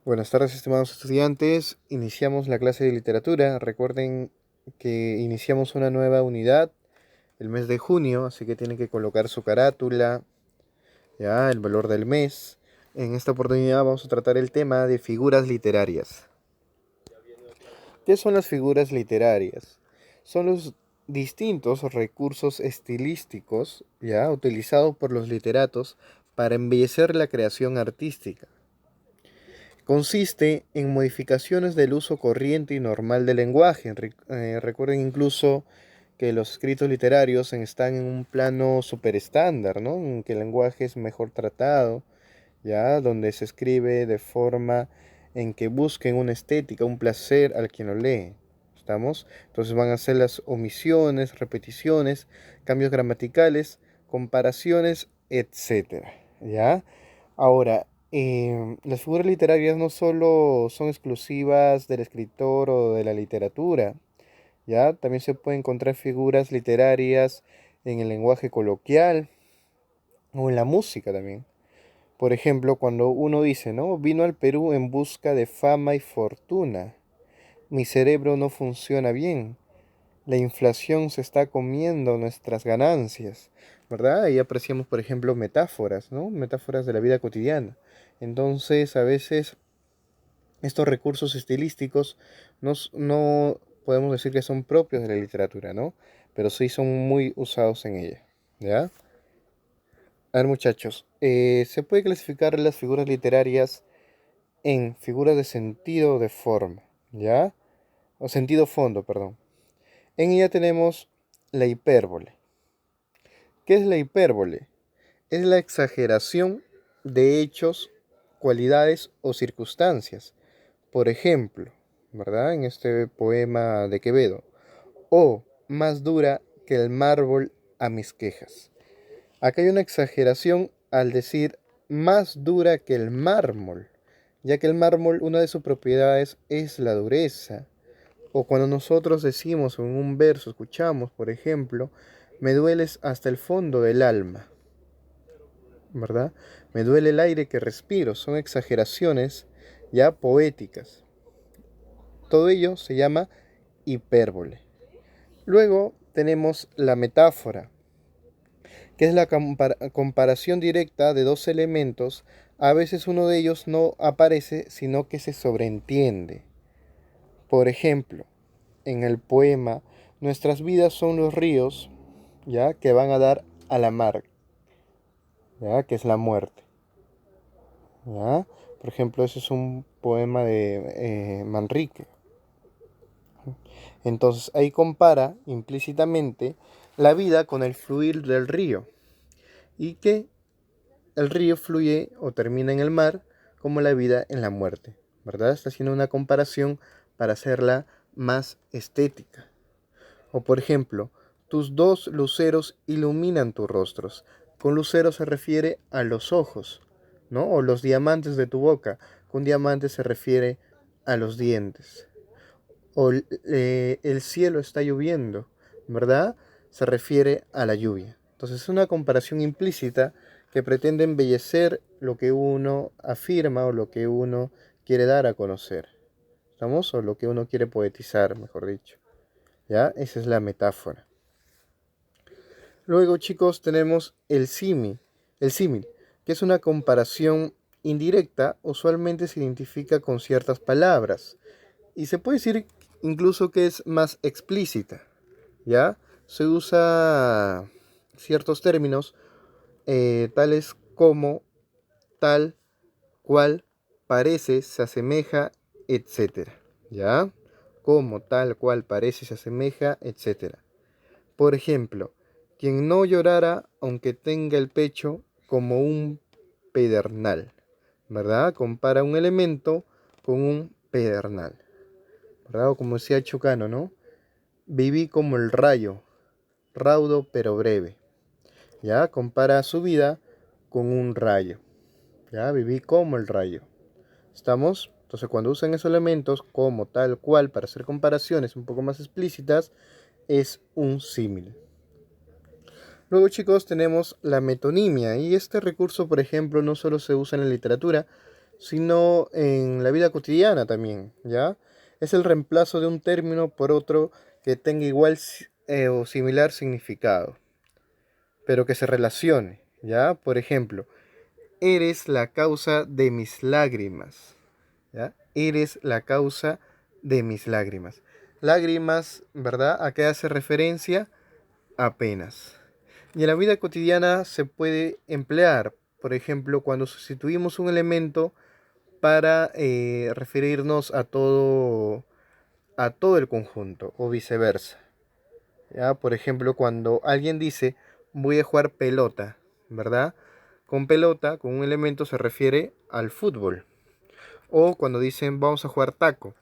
Buenas tardes, estimados estudiantes. Iniciamos la clase de literatura. Recuerden que iniciamos una nueva unidad el mes de junio, así que tienen que colocar su carátula, ya, el valor del mes. En esta oportunidad vamos a tratar el tema de figuras literarias. ¿Qué son las figuras literarias? Son los distintos recursos estilísticos, ya, utilizados por los literatos para embellecer la creación artística. Consiste en modificaciones del uso corriente y normal del lenguaje. Recuerden incluso que los escritos literarios están en un plano super estándar, ¿no? En que el lenguaje es mejor tratado, ¿ya? Donde se escribe de forma en que busquen una estética, un placer al quien lo lee. ¿Estamos? Entonces van a ser las omisiones, repeticiones, cambios gramaticales, comparaciones, etcétera, ¿ya? Ahora, las figuras literarias no solo son exclusivas del escritor o de la literatura, ¿ya? También se pueden encontrar figuras literarias en el lenguaje coloquial o en la música también. Por ejemplo, cuando uno dice, ¿no? Vino al Perú en busca de fama y fortuna. Mi cerebro no funciona bien. La inflación se está comiendo nuestras ganancias, ¿verdad? Ahí apreciamos, por ejemplo, metáforas, ¿no? Metáforas de la vida cotidiana. Entonces, a veces estos recursos estilísticos no podemos decir que son propios de la literatura, ¿no? Pero sí son muy usados en ella, ¿ya? A ver, muchachos, se puede clasificar las figuras literarias en figuras de sentido o de forma, ¿ya? O sentido fondo, perdón. En ella tenemos la hipérbole. ¿Qué es la hipérbole? Es la exageración de hechos, cualidades o circunstancias. Por ejemplo, ¿verdad? En este poema de Quevedo. Oh, más dura que el mármol a mis quejas. Acá hay una exageración al decir más dura que el mármol, ya que el mármol, una de sus propiedades es la dureza. O cuando nosotros decimos en un verso, escuchamos, por ejemplo, me dueles hasta el fondo del alma, ¿verdad? Me duele el aire que respiro. Son exageraciones ya poéticas. Todo ello se llama hipérbole. Luego tenemos la metáfora, que es la comparación directa de dos elementos. A veces uno de ellos no aparece, sino que se sobreentiende. Por ejemplo, en el poema, nuestras vidas son los ríos, ya, que van a dar a la mar, ya, que es la muerte, ya. Por ejemplo, ese es un poema de Manrique. Entonces ahí compara implícitamente la vida con el fluir del río y que el río fluye o termina en el mar como la vida en la muerte, ¿verdad? Está haciendo una comparación para hacerla más estética. O por ejemplo, tus dos luceros iluminan tus rostros. Con lucero se refiere a los ojos, ¿no? O los diamantes de tu boca. Con diamante se refiere a los dientes. O el cielo está lloviendo, ¿verdad? Se refiere a la lluvia. Entonces es una comparación implícita que pretende embellecer lo que uno afirma o lo que uno quiere dar a conocer. ¿Estamos? O lo que uno quiere poetizar, mejor dicho. ¿Ya? Esa es la metáfora. Luego, chicos, tenemos el símil, que es una comparación indirecta, usualmente se identifica con ciertas palabras. Y se puede decir incluso que es más explícita, ¿ya? Se usa ciertos términos, tales como tal, cual, parece, se asemeja, etcétera, ¿ya? Como tal, cual, parece, se asemeja, etcétera. Por ejemplo, quien no llorara aunque tenga el pecho como un pedernal, ¿verdad? Compara un elemento con un pedernal, ¿verdad? O como decía Chocano, ¿no? Viví como el rayo, raudo pero breve, ¿ya? Compara su vida con un rayo, ¿ya? Viví como el rayo. ¿Estamos? Entonces, cuando usan esos elementos como tal cual para hacer comparaciones un poco más explícitas, es un símil. Luego, chicos, tenemos la metonimia y este recurso, por ejemplo, no solo se usa en la literatura, sino en la vida cotidiana también, ¿ya? Es el reemplazo de un término por otro que tenga igual o similar significado, pero que se relacione, ¿ya? Por ejemplo, eres la causa de mis lágrimas, ¿ya? Eres la causa de mis lágrimas. Lágrimas, ¿verdad? ¿A qué hace referencia? Apenas. Y en la vida cotidiana se puede emplear, por ejemplo, cuando sustituimos un elemento para referirnos a todo el conjunto o viceversa. ¿Ya? Por ejemplo, cuando alguien dice voy a jugar pelota, ¿verdad? Con pelota, con un elemento se refiere al fútbol. O cuando dicen vamos a jugar taco,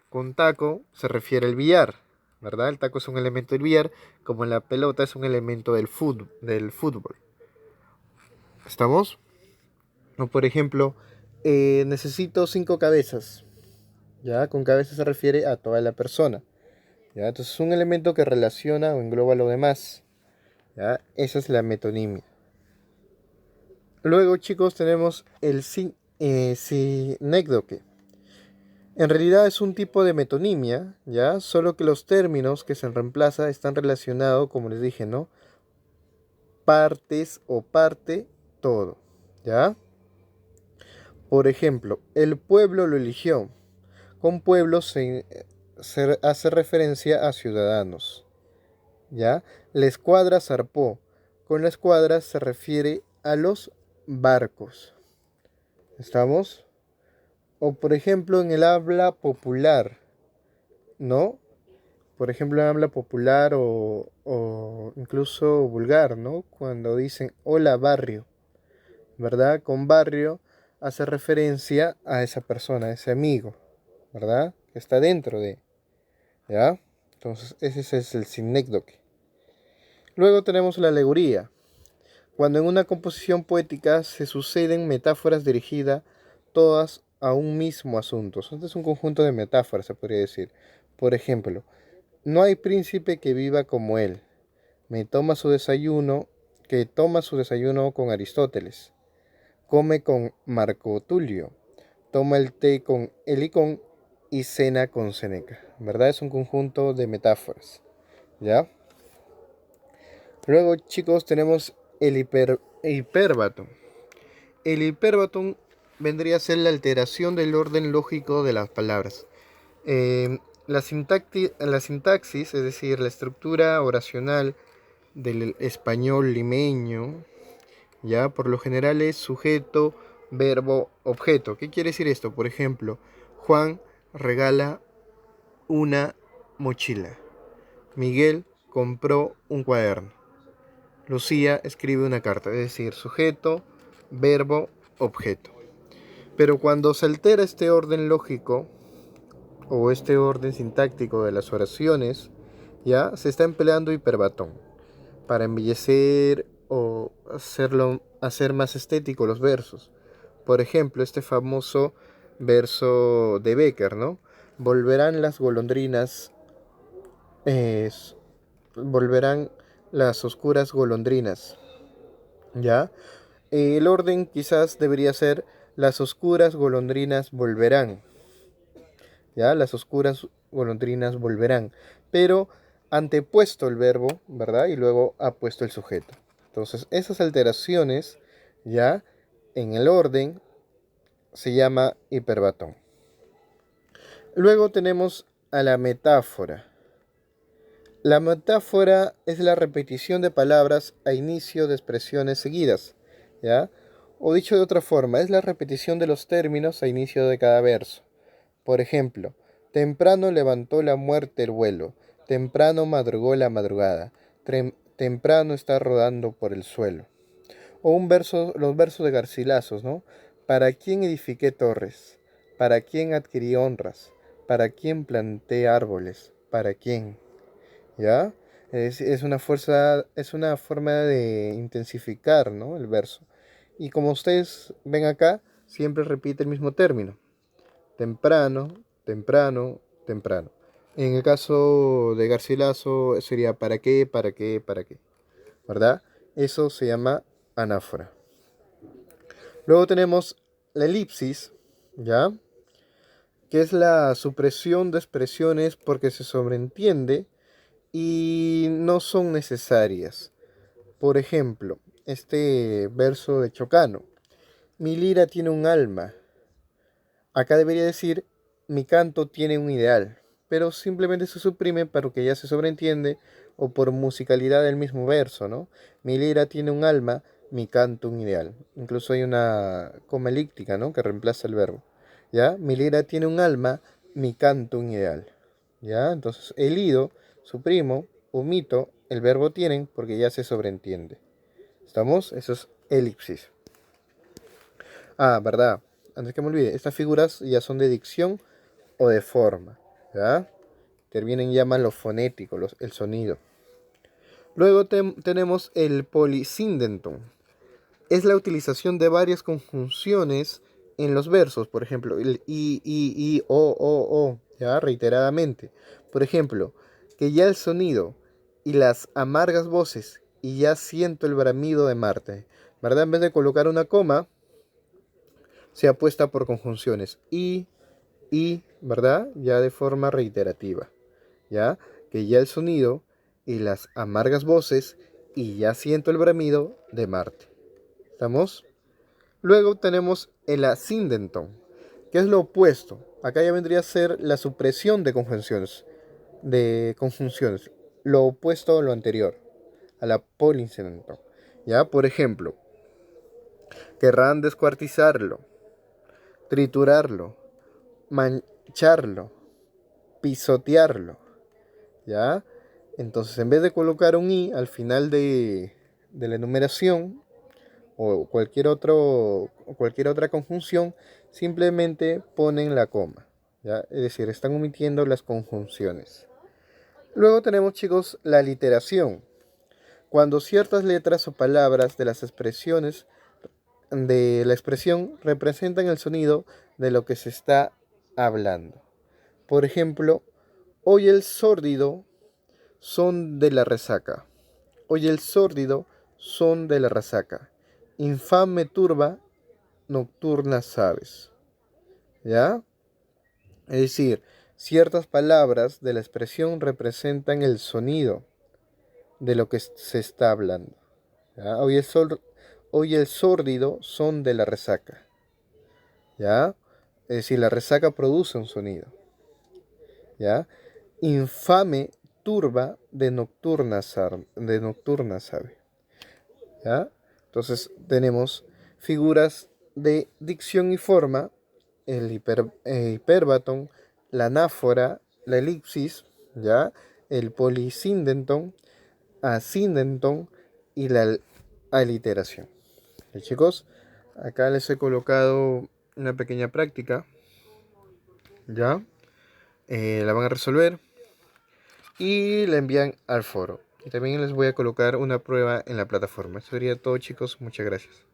con taco se refiere al billar, ¿verdad? El taco es un elemento del billar, como la pelota es un elemento del fútbol. ¿Estamos? O por ejemplo, necesito 5 cabezas. ¿Ya? Con cabeza se refiere a toda la persona. ¿Ya? Entonces es un elemento que relaciona o engloba lo demás. ¿Ya? Esa es la metonimia. Luego, chicos, tenemos el sinécdoque. En realidad es un tipo de metonimia, ¿ya? Solo que los términos que se reemplaza están relacionados, como les dije, ¿no? Partes o parte, todo, ¿ya? Por ejemplo, el pueblo lo eligió. Con pueblo se hace referencia a ciudadanos, ¿ya? La escuadra zarpó. Con la escuadra se refiere a los barcos. ¿Estamos? O por ejemplo en el habla popular, ¿no? Por ejemplo en habla popular o incluso vulgar, ¿no? Cuando dicen hola barrio, ¿verdad? Con barrio hace referencia a esa persona, a ese amigo, ¿verdad? Que está dentro de, ¿ya? Entonces ese es el sinécdoque. Luego tenemos la alegoría. Cuando en una composición poética se suceden metáforas dirigidas todas a un mismo asunto. Este es un conjunto de metáforas, se podría decir. Por ejemplo, no hay príncipe que viva como él. Me toma su desayuno, que toma su desayuno con Aristóteles. Come con Marco Tulio. Toma el té con Helicón y cena con Séneca. ¿Verdad? Es un conjunto de metáforas. ¿Ya? Luego, chicos, tenemos el hipérbato. El hipérbaton vendría a ser la alteración del orden lógico de las palabras. La sintaxis, es decir, la estructura oracional del español limeño, ya por lo general es sujeto, verbo, objeto. ¿Qué quiere decir esto? Por ejemplo, Juan regala una mochila. Miguel compró un cuaderno. Lucía escribe una carta, es decir, sujeto, verbo, objeto. Pero cuando se altera este orden lógico o este orden sintáctico de las oraciones, ya se está empleando hiperbatón para embellecer o hacer más estético los versos. Por ejemplo, este famoso verso de Becker, ¿no? Volverán las golondrinas, eh, volverán las oscuras golondrinas, ¿ya? El orden quizás debería ser las oscuras golondrinas volverán, ¿ya? Las oscuras golondrinas volverán, pero antepuesto el verbo, ¿verdad? Y luego ha puesto el sujeto. Entonces, esas alteraciones, ya, en el orden, se llama hiperbatón. Luego tenemos a la metáfora. La metáfora es la repetición de palabras a inicio de expresiones seguidas, ¿ya? O dicho de otra forma, es la repetición de los términos a inicio de cada verso. Por ejemplo, temprano levantó la muerte el vuelo, temprano madrugó la madrugada, temprano está rodando por el suelo. O los versos de Garcilazos, ¿no? ¿Para quién edifiqué torres? ¿Para quién adquirí honras? ¿Para quién planté árboles? ¿Para quién? ¿Ya? Es una forma de intensificar, ¿no? El verso. Y como ustedes ven acá, siempre repite el mismo término. Temprano, temprano, temprano. En el caso de Garcilaso sería ¿para qué, para qué, para qué? ¿Verdad? Eso se llama anáfora. Luego tenemos la elipsis. ¿ya? Que es la supresión de expresiones porque se sobreentiende y no son necesarias. Por ejemplo, este verso de Chocano. Mi lira tiene un alma. Acá debería decir, mi canto tiene un ideal, pero simplemente se suprime para que ya se sobreentiende o por musicalidad del mismo verso, ¿no? Mi lira tiene un alma, mi canto un ideal. Incluso hay una coma elíptica, ¿no? Que reemplaza el verbo. ¿Ya? Mi lira tiene un alma, mi canto un ideal. ¿Ya? Entonces, el ido, suprimo, omito, el verbo tienen porque ya se sobreentiende. ¿Estamos? Eso es elipsis. Ah, verdad. Antes que me olvide, estas figuras ya son de dicción o de forma, ¿ya? Intervienen ya más lo fonético, el sonido. Luego tenemos el polisíndeton. Es la utilización de varias conjunciones en los versos, por ejemplo, el i, o, ya, reiteradamente. Por ejemplo, que ya el sonido y las amargas voces y ya siento el bramido de Marte, ¿verdad? En vez de colocar una coma, se apuesta por conjunciones ¿verdad? Ya de forma reiterativa, ¿ya? Que ya el sonido y las amargas voces y ya siento el bramido de Marte. ¿Estamos? Luego tenemos el ascendenton, que es lo opuesto. Acá ya vendría a ser la supresión de conjunciones, lo opuesto a lo anterior, a la polinsyndenton. ¿Ya? Por ejemplo, querrán descuartizarlo, triturarlo, mancharlo, pisotearlo, ¿ya? Entonces, en vez de colocar un i al final de la enumeración o cualquier otra conjunción, simplemente ponen la coma, ¿ya? Es decir, están omitiendo las conjunciones. Luego tenemos, chicos, la literación. Cuando ciertas letras o palabras de las expresiones de la expresión representan el sonido de lo que se está hablando. Por ejemplo, hoy el sórdido son de la resaca. Hoy el sórdido son de la resaca. Infame turba nocturnas aves. ¿Ya? Es decir, ciertas palabras de la expresión representan el sonido de lo que se está hablando. ¿Ya? Hoy el sórdido son de la resaca. ¿Ya? Es decir, la resaca produce un sonido. ¿Ya? Infame turba de nocturnas ave. ¿Ya? Entonces tenemos figuras de dicción y forma, el hiperbatón, la anáfora, la elipsis, ¿ya? El polisíndenton, asíndenton y la aliteración. ¿Sí, chicos? Acá les he colocado una pequeña práctica, ¿ya? La van a resolver y la envían al foro. Y también les voy a colocar una prueba en la plataforma. Eso sería todo, chicos. Muchas gracias.